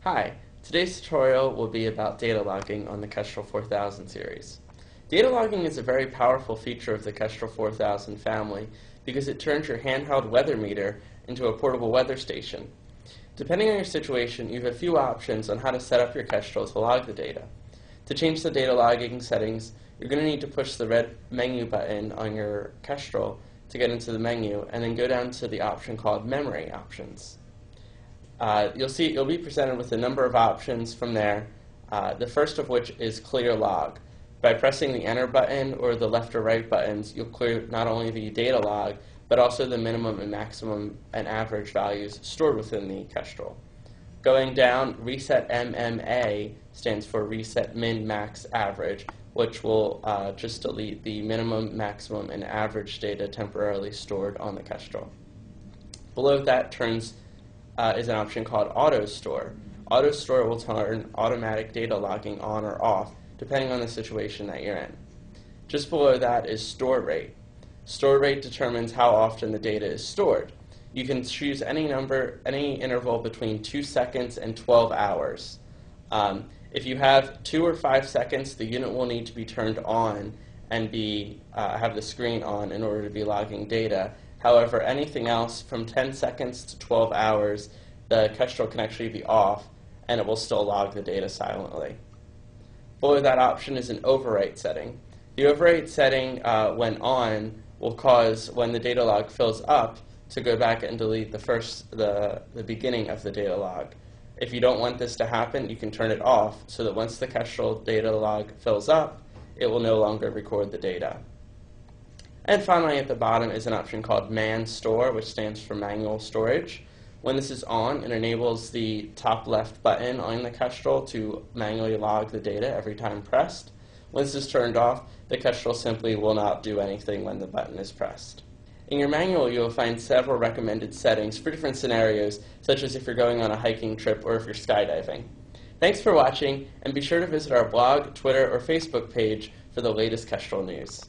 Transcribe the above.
Hi, today's tutorial will be about data logging on the Kestrel 4000 series. Data logging is a very powerful feature of the Kestrel 4000 family because it turns your handheld weather meter into a portable weather station. Depending on your situation, you have a few options on how to set up your Kestrel to log the data. To change the data logging settings, you're going to need to push the red menu button on your Kestrel to get into the menu, and then go down to the option called Memory Options. You'll be presented with a number of options from there, the first of which is Clear Log. By pressing the Enter button or the left or right buttons, you'll clear not only the data log, but also the minimum and maximum and average values stored within the Kestrel. Going down, Reset MMA stands for Reset Min Max Average, which will just delete the minimum, maximum, and average data temporarily stored on the Kestrel. Below that is an option called Auto Store. Auto Store will turn automatic data logging on or off, depending on the situation that you're in. Just below that is Store Rate. Store rate determines how often the data is stored. You can choose any interval between 2 seconds and 12 hours. If you have 2 or 5 seconds, the unit will need to be turned on and have the screen on in order to be logging data. However, anything else from 10 seconds to 12 hours, the Kestrel can actually be off, and it will still log the data silently. Below that option is an overwrite setting. The overwrite setting, when on, will cause, when the data log fills up, to go back and delete the beginning of the data log. If you don't want this to happen, you can turn it off so that once the Kestrel data log fills up, it will no longer record the data. And finally, at the bottom is an option called Man Store, which stands for Manual Storage. When this is on, it enables the top left button on the Kestrel to manually log the data every time pressed. When this is turned off, the Kestrel simply will not do anything when the button is pressed. In your manual, you will find several recommended settings for different scenarios, such as if you're going on a hiking trip or if you're skydiving. Thanks for watching, and be sure to visit our blog, Twitter, or Facebook page for the latest Kestrel news.